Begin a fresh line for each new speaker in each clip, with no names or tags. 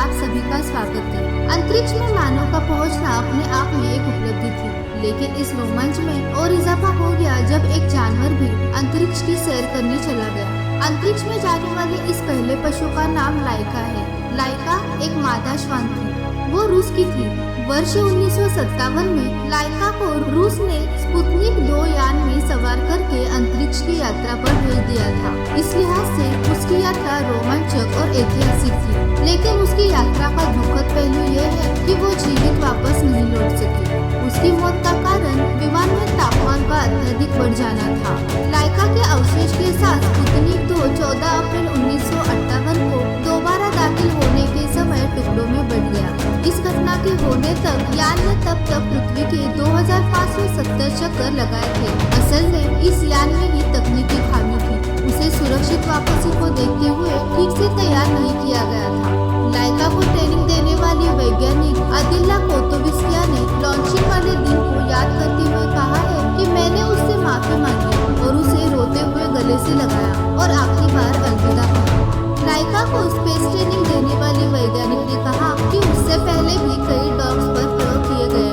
आप सभी का स्वागत है। अंतरिक्ष में मानव का पहुंचना अपने आप में एक उपलब्धि थी, लेकिन इस रोमांच में और इजाफा हो गया जब एक जानवर भी अंतरिक्ष की सैर करने चला गया। अंतरिक्ष में जाने वाले इस पहले पशु का नाम लाइका है। लाइका एक मादा श्वान थी। वो रूस की थी। वर्ष 1957 में लाइका को रूस ने स्पुतनिक 2 यान में सवार करके अंतरिक्ष की यात्रा पर भेज दिया था। इस लिहाज से उसकी यात्रा रोमांचक और ऐतिहासिक थी, लेकिन उसकी यात्रा का दुखद पहलू यह है कि वो जीवित वापस नहीं लौट सकी। उसकी मौत का कारण विमान में तापमान का अत्यधिक बढ़ जाना था। लाइका के अवशेष के साथ स्पुतनिक 2 14 अप्रैल 1958 को दोबारा दाखिल होने के समय टुकड़ों में बट गया। इस घटना के होने तक यान ने तब तक पृथ्वी के 2570 चक्कर लगाए थे। असल में इस यान में ही तकनीकी खामी थी। उसे सुरक्षित वापसी को देखते हुए ठीक से तैयार नहीं किया गया था। लाइका को ट्रेनिंग देने वाली वैज्ञानिक अदिला कोतोविस्किया ने लॉन्चिंग वाले दिन को याद करते हुए कहा है कि मैंने उससे माफी मांगी और उसे रोते हुए गले से लगाया और आखिरी बार अलविदा कहा। लाइका को स्पेस ट्रेनिंग देने वाली वैज्ञानिक ने कहा कि उससे पहले भी कई डॉग्स पर प्रयोग किए गए।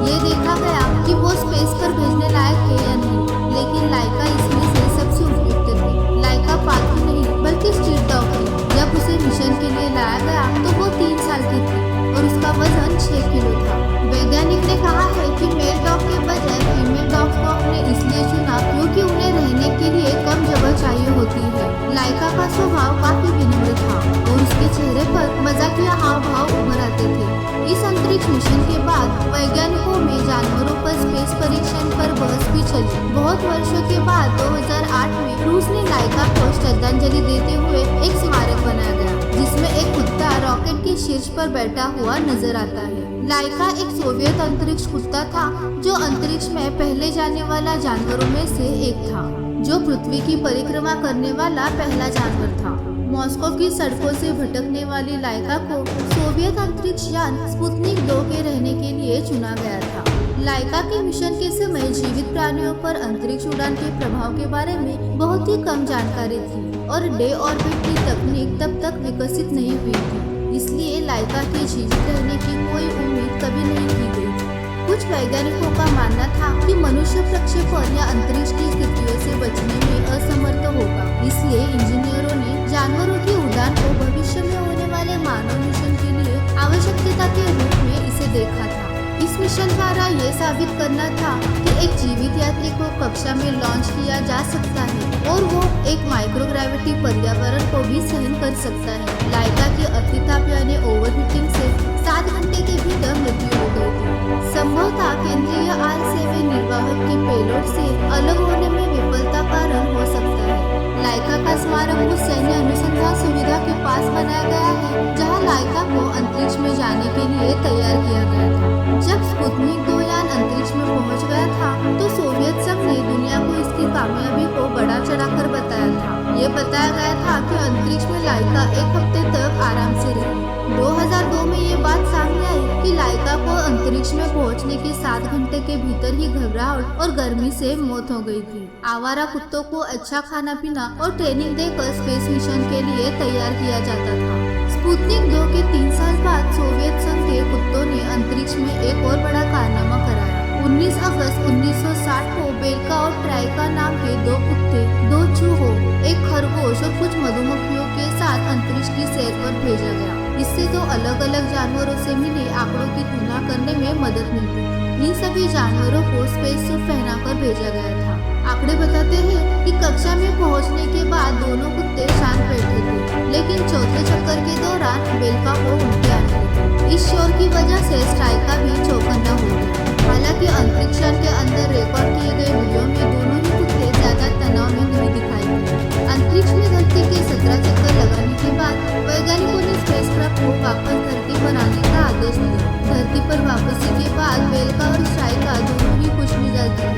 ये देखा गया कि वो स्पेस पर भेजने लायक है या नहीं, लेकिन लाइका इसमें से सबसे उपयुक्त थी। लाइका पालतू नहीं बल्कि स्ट्रीट डॉग थी। जब उसे मिशन के लिए लाया गया तो वो 3 साल की थी और उसका वजन 6 किलो था। वैज्ञानिक ने कहा है कि मेल डॉग के बजाय फीमेल डॉग को हमने इसलिए चुना क्योंकि उन्हें रहने के लिए कम जगह चाहिए होती है। लाइका का स्वभाव काफी विनम्र था और उसके चेहरे पर मजाकिया हाव भाव उभर आते थे। इस अंतरिक्ष मिशन के बाद वैज्ञानिकों में जानवरों पर स्पेस परीक्षण पर बहस भी चली। बहुत वर्षों के बाद 2008 में रूस ने लाइका को श्रद्धांजलि देते हुए एक स्मारक बनाया गया, जिसमें एक कुत्ता रॉकेट के शीर्ष पर बैठा हुआ नजर आता है। लाइका एक सोवियत अंतरिक्ष कुत्ता था जो अंतरिक्ष में पहले जाने वाला जानवरों में से एक था, जो पृथ्वी की परिक्रमा करने वाला पहला जानवर था। मॉस्को की सड़कों से भटकने वाली लाइका को सोवियत अंतरिक्ष यान स्पुतनिक 2 के रहने के लिए चुना गया था। लाइका के मिशन के समय जीवित प्राणियों पर अंतरिक्ष उड़ान के प्रभाव के बारे में बहुत ही कम जानकारी थी और डे ऑर्बिट की तकनीक तब तक विकसित नहीं हुई थी। इसलिए लाइका के जीवित रहने की कोई उम्मीद कभी नहीं की गई। कुछ वैज्ञानिकों का मानना था कि मनुष्य प्रक्षेपण या अंतरिक्ष की स्थितियों से बचने में असमर्थ होगा। इसलिए इंजीनियरों ने जानवरों की उड़ान को भविष्य में होने वाले मानव मिशन के लिए आवश्यकता के रूप में इसे देखा था। इस मिशन द्वारा ये साबित करना था कि एक जीवित यात्री को कक्षा में लॉन्च किया जा सकता है और वो एक माइक्रोग्रेविटी पर्यावरण को भी सहन कर सकता है। लाइका की अतिताप यानी ओवरहीटिंग से 7 घंटे के भीतर मृत्यु हो गई थी। संभवतः केंद्रीय आल-सेवी निर्वाहक के पेलोड से अलग होने में विफलता कारण हो सकता है। लाइका का स्मारक उस सैन्य अनुसंधान सुविधा के पास बनाया गया है जहां लाइका को अंतरिक्ष में जाने के लिए तैयार किया गया था। जब स्पुतनिक 2 यान अंतरिक्ष में पहुंच गया था तो सोवियत संघ ने दुनिया को इसकी कामयाबी को बढ़ा चढ़ाकर बताया था। ये बताया गया था कि अंतरिक्ष में लाइका 1 हफ्ते तक आराम से रही। 2002 में ये बात सामने आई कि लाइका को अंतरिक्ष में पहुंचने के 7 घंटे के भीतर ही घबराहट और गर्मी से मौत हो गई थी। आवारा कुत्तों को अच्छा खाना पीना और ट्रेनिंग देकर स्पेस मिशन के लिए तैयार किया जाता था। स्पुतनिक 2 के 3 साल बाद सोवियत संघ के कुत्तों ने अंतरिक्ष में एक और बड़ा कारनामा कराया। 19 अगस्त 1960 को बेल्का और ट्राइका नाम के 2 कुत्ते, 2 चूहों, एक खरगोश और कुछ मधुमक्खियों के साथ अंतरिक्ष की सैर पर भेजा गया। इससे 2 अलग अलग जानवरों से मिले आंकड़ों की तुलना करने में मदद मिलती। इन सभी जानवरों को स्पेस सूट पहनाकर भेजा गया था। आंकड़े बताते हैं कि कक्षा में पहुंचने के बाद दोनों कुत्ते शांत बैठे थे, लेकिन चौथे चक्कर के दौरान बेल्का को उल्टी आने लगी। इस शोर की वजह से स्ट्राइका भी चौकन्ना हो गई। हालांकि अंतरिक्ष यान के अंदर रिकॉर्ड किए गए वीडियो में दोनों ही कुत्ते ज्यादा तनाव में नहीं दिखाई दिए। अंतरिक्ष में धरती के 17 चक्कर लगाने के बाद वैज्ञानिकों ने स्पेसक्राफ्ट को वापस धरती पर आने का आदेश दिया। धरती पर वापसी के बाद बेल्का और स्ट्राइका दोनों ही खुशमिजाज थे।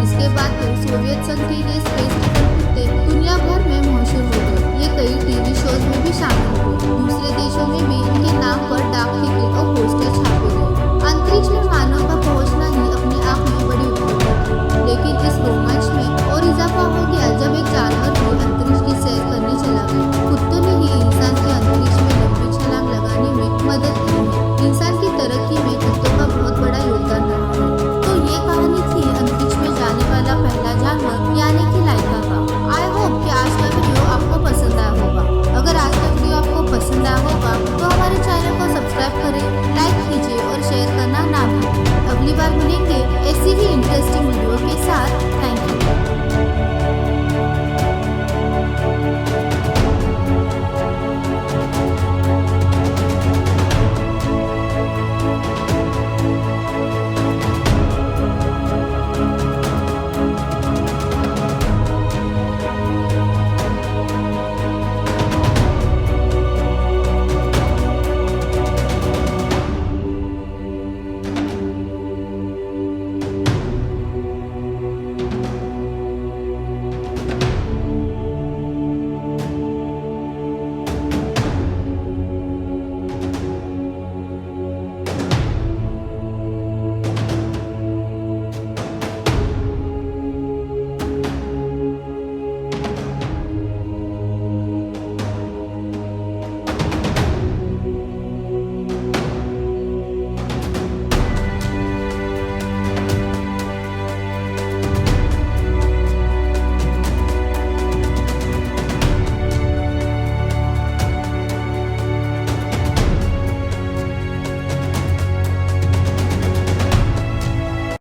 इसके बाद सोवियत संघ के ये स्पेस कुत्ते दुनिया भर में मशहूर हो गए। ये कई टीवी शोज में भी शामिल हुए। दूसरे देशों में भी इनके नाम पर डाक टिकट और पोस्टर छापे गए। अंतरिक्ष में मानव का पहुंचना ही अपने आप में बड़ी उपलब्धि थी, लेकिन इस रोमांच